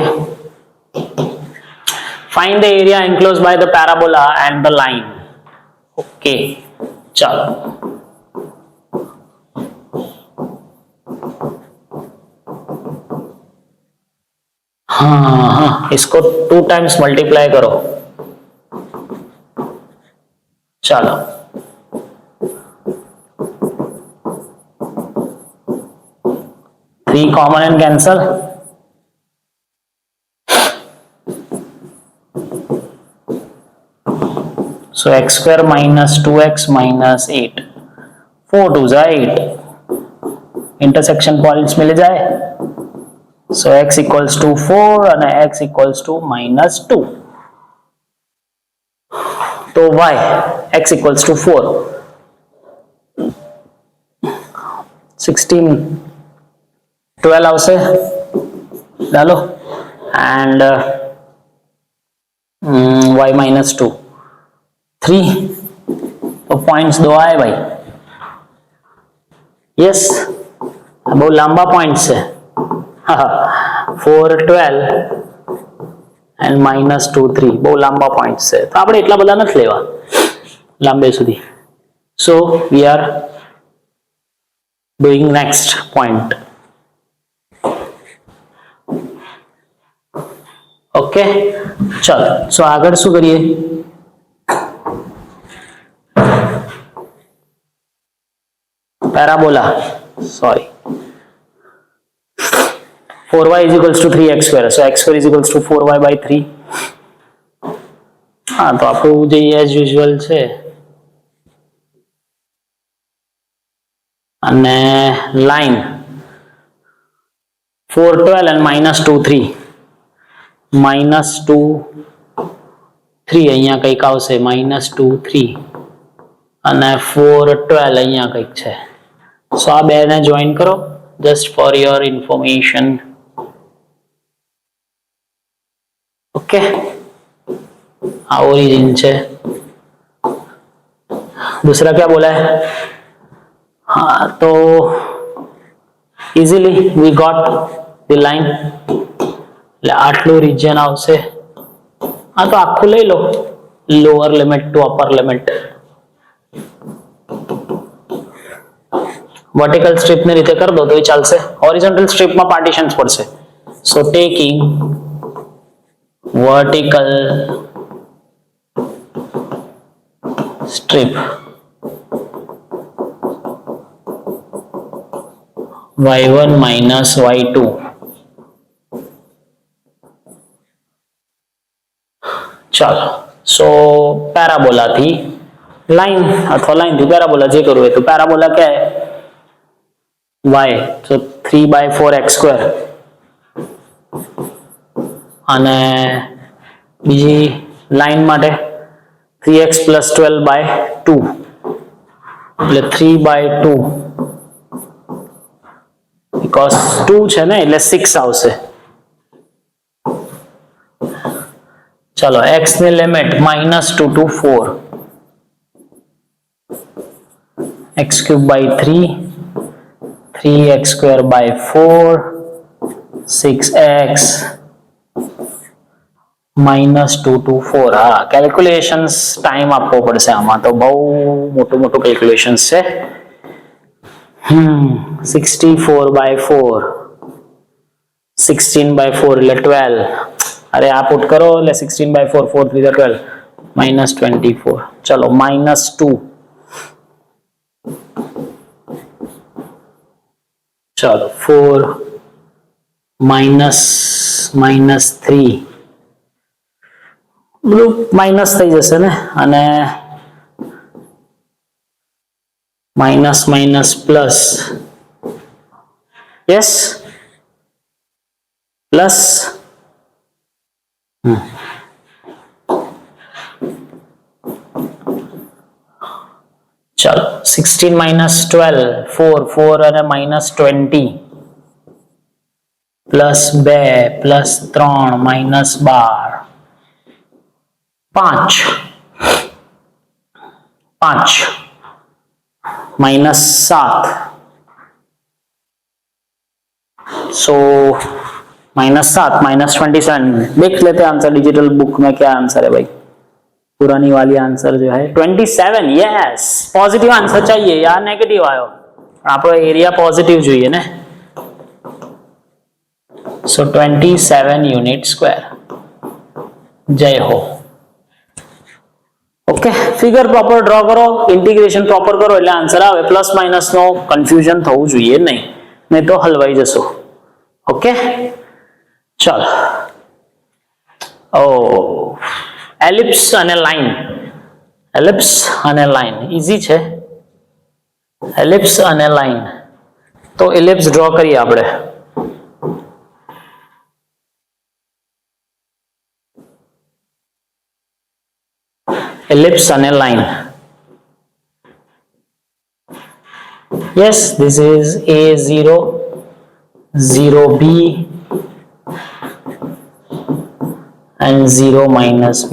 Find the area enclosed by the parabola and the line. Okay. चलो. हाँ इसको 2 टाइम्स मल्टीप्लाई करो. चलो. Three common and cancel. So x square minus 2x minus 8. 4 2s are 8. Intersection points मिल जाए. So x equals to 4 and x equals to minus 2. तो y x equals to 4. 16 12 આવશે डालो and y minus 2 3. तो points दो आए भाई. Yes बहुत लंबा पॉइंट्स है. 4 12 एंड माइनस 2 3 बहुत लंबा पॉइंट्स है. तो આપણે એટલા બધા નથી લેવા લાંબે સુધી. So we are doing next point. Okay चलो. सो આગળ શું કરીએ? parabola, sorry, 4y is equals to 3x square, so x square is equals to 4y by 3. हाँ तो આપણું જે as usual છે અને line 4 12 and minus 2 3 minus 2 3 અહીંયા કંઈક આવશે minus 2 3 અને 4 12 અહીંયા કંઈક છે. So આ બે ને જોઈન કરો just for your information. Okay आ ओरिजिन છે. दूसरा क्या बोला है? हाँ तो easily we got the line. એટલે આટલું રિજન આવશે. हाँ तो આખું લઈ લો lower limit to upper limit. Vertical strip ની રીતે कर दो तो ही ચાલશે. હોરિઝોન્ટલ સ્ટ્રીપ માં પાર્ટીશન્સ પડશે. So taking vertical strip y1 minus y2. ચાલો સો પેરાબોલા થી લાઈન અથવા લાઈન થી પેરાબોલા જે કરવું હોય તો પેરાબોલા क्या है y so 3/4x square અને બીજી લાઈન માટે 3x plus 12/2 એટલે 3/2 because 2 છે ને એટલે 6 આવશે. चलो x ની લિમિટ -2 to 4 x cube by 3 3x square by 4 6x -2 to 4. हाँ कैलकुलेशंस टाइम आपको પડશે આમાં તો બહુ મોટું કેલ્ક્યુલેશન્સ છે. 64/4 16/4 એટલે 12. अरे आप पुट करो એટલે 16/4 4 3 12 -24. चलो -2. चलो 4 -3 બધું માઇનસ થઈ જશે ને અને minus minus plus yes plus ચાલો 16 minus 12 4 4 અને -20 પ્લસ 2 પ્લસ 3 -12 5 5 -7, सो -7 -27। देख लेते हैं आंसर डिजिटल बुक में क्या आंसर है भाई। पुरानी वाली आंसर जो है 27। यस, पॉजिटिव आंसर चाहिए यार, नेगेटिव आयो। आप एरिया पॉजिटिव જોઈએ ને। सो 27 यूनिट स्क्वायर। जय हो। ओके, फिगर प्रॉपर ड्रॉ करो, इंटीग्रेशन प्रॉपर करो એટલે આન્સર આવે। પ્લસ માઇનસ નો કન્ફ્યુઝન થવું જોઈએ નહીં તો હલવાઈ જશો। ઓકે, ચાલો। ઓ એલિપ્સ અને લાઈન, એલિપ્સ અને લાઈન ઈઝી છે। એલિપ્સ અને લાઈન, તો એલિપ્સ ડ્રો કરીએ આપણે। Ellipse and a line. Yes, this is A0, 0B and 0 minus B.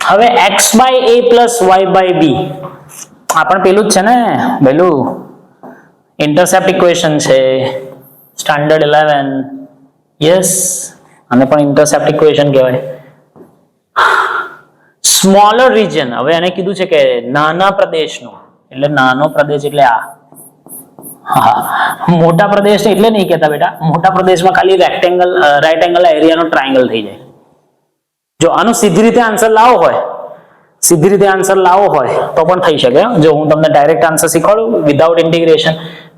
હવે x by a plus y by b આપણે પેલું જ છે ને, પેલું ઇન્ટરસેપ્ટ ઇક્વેશન છે સ્ટાન્ડર્ડ 11। યસ, આને પણ ઇન્ટરસેપ્ટ ઇક્વેશન કહેવાય। સ્મોલર રિજન, હવે એને કીધું છે કે નાના પ્રદેશનો, એટલે નાનો પ્રદેશ એટલે આ। હા, મોટા પ્રદેશ એટલે નહીં કહેતા બેટા, મોટા પ્રદેશમાં ખાલી રેક્ટેંગલ રાઈટ એંગલ એરિયાનો ટ્રાયેંગલ થઈ જાય। જો આનો સીધી રીતે આન્સર લાવો હોય, સીધી રીતે આન્સર લાવો હોય તો પણ થઈ શકે। જો હું તમને ડાયરેક્ટ આન્સર શીખવાડું વિધાઉટ ઇન્ટિગ્રેશન,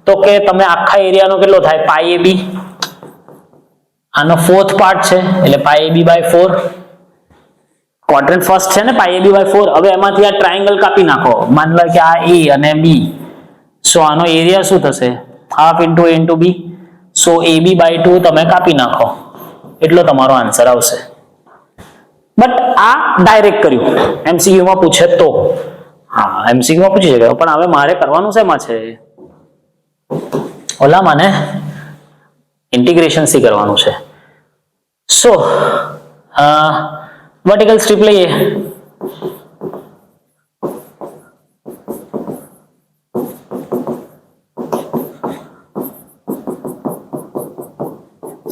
તો કે તમે આખા એરિયાનો કેટલો થાય પાઈ ab, આનો ફોર્થ પાર્ટ છે એટલે પાઈ ab by 4। ક્વોડ્રન્ટ ફર્સ્ટ છે ને પાઈ ab by 4। હવે એમાંથી આ ટ્રાયેંગલ કાપી નાખો, માન લો કે આ a અને b, સો આનો એરિયા શું થશે half into a into b, so ab by 2 તમે કાપી નાખો એટલો તમારો આન્સર આવશે। બટ આ ડાયરેક્ટ કર્યું, એમસીક્યુ માં પૂછે તો। હા, એમસીક્યુ માં પૂછી શકે, પણ હવે મારે કરવાનું શેમાં છે, ઓલા મને ઇન્ટિગ્રેશન સી કરવાનું છે। સો વર્ટિકલ સ્ટ્રીપ લઈએ,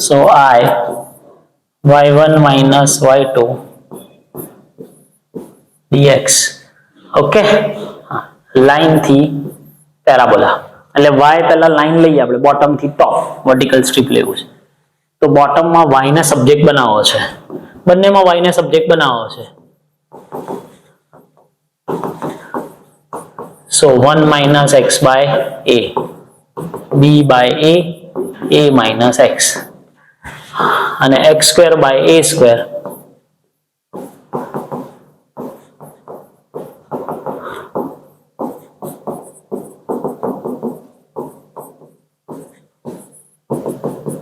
so I y1 minus y2 dx। Okay, line થી પેરાબોલા, એટલે y પહેલા લાઈન લઈએ આપણે બોટમ થી ટોપ, વર્ટિકલ સ્ટ્રીપ લેવું છે તો બોટમ માં y ને સબ્જેક્ટ બનાવવો છે, બંનેમાં y ને સબ્જેક્ટ બનાવવો છે। so 1 minus x by a, b by a minus x, અને x square by a square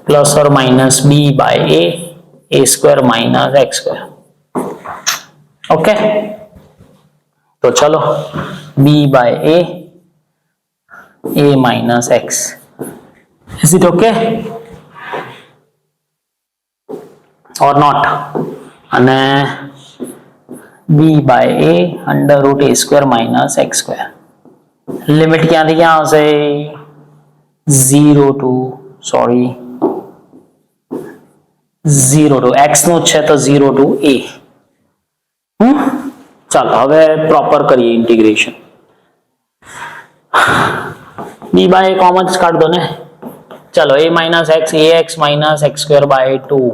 plus or minus b by a square minus x square। Okay, तो चलो b by a minus x, is it okay or not? અને b by a under root a square minus x square, limit ક્યાંથી ક્યાં આવશે 0 to x નું છે તો 0 to a। ચાલો હવે પ્રોપર કરીએ integration. b by a common જ કાઢ દો ને, चलो a minus x ax minus x square by 2,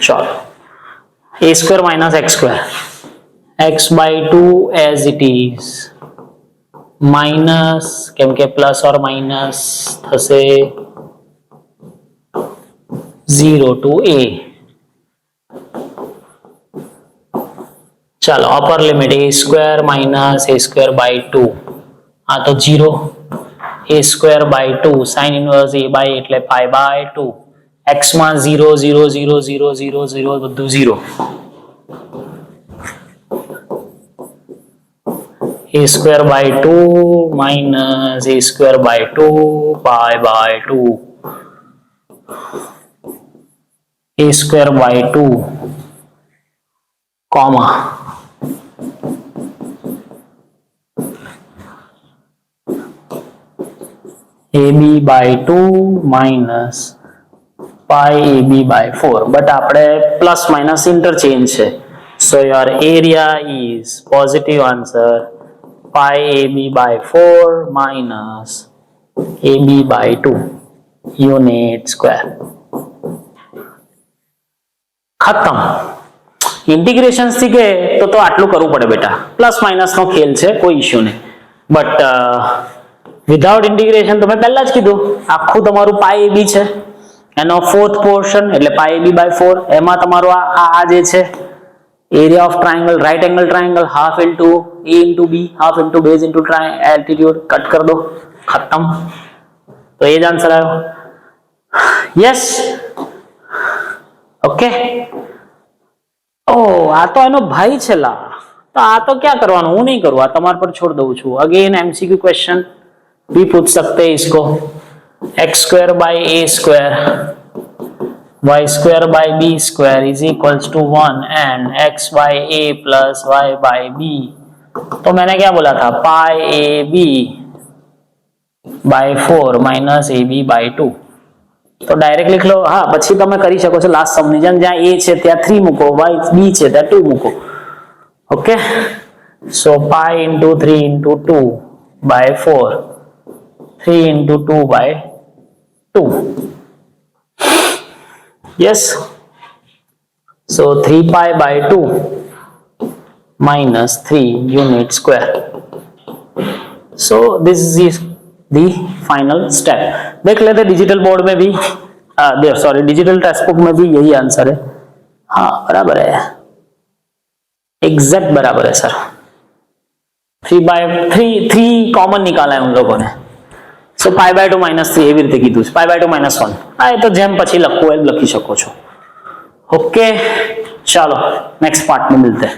चलो a square minus x square, x by 2 as it is, minus કેમ કે પ્લસ ઓર માઇનસ થશે 0 to a। चलो upper limit a square minus a square by 2, आ तो 0, a square by 2 sin inverse a by એટલે pi by 2, x માં 0 0 0 0 0 0 બધું 0, a square by 2 minus a square by 2 pi by 2, a square by 2 comma AB by 2 minus pi AB by 4, but આપણે plus minus interchange છે, so your area is positive answer pi AB by 4 minus AB by 2 unit square. ખતમ. Integration થી કે તો આટલું કરવું પડે બેટા, પ્લસ માઇનસ નો ખેલ છે, કોઈ ઇશ્યુ નહીં, બટ વિધાઉટ ઇન્ટિગ્રેશન તો મેં પહેલા જ કીધું આખું તમારું પાઈ એબી છે, એનો ફોર્થ પોર્શન એટલે પાઈ એબી બાય 4, એમાં તમારું આ જે છે area of triangle, right angle triangle, half into A into B, half into base into altitude, cut કર દો, ખતમ. તો એ જ આન્સર આવ્યો. Yes, okay. ઓ આ તો એનો ભાઈ છે લા, તો આ તો क्या કરવાનું, હું નહીં કરું, આ તમારા પર છોડ દઉં છું. अगेन एमसीक्यू क्वेश्चन भी पूछ सकते हैं इसको. x square by a square y square by b square is equals to 1 and x by a plus y by b. तो मैंने क्या बोला था, पाई A B by 4 minus ab by 2. तो डायरेक्ट लिख लो. हाँ, પછી તમે કરી શકો છો લાસ્ટ સમની જેમ, જ્યાં a છે ત્યાં 3 મૂકો, y b છે ત્યાં 2 મૂકો. Okay, so pi into 3 into 2 by 4, 3 into 2 by 2. Yes, so 3 pi by 2 minus 3 unit square. So this is the final step. देख लेते डिजिटल बोर्ड में भी, सॉरी डिजिटल टेक्स्ट बुक में भी यही आंसर है. हाँ बराबर है, एग्जैक्ट बराबर है सर. 3 कॉमन निकाला है उन लोगों ने. सो पाई बाय 2 माइनस 3 એવી રીતે કીધું છે, પાઈ બાય 2 માઇનસ 1. હા, એ તો જેમ પછી લખવું હોય લખી શકો છો. ઓકે, ચાલો નેક્સ્ટ પાર્ટ में मिलते हैं.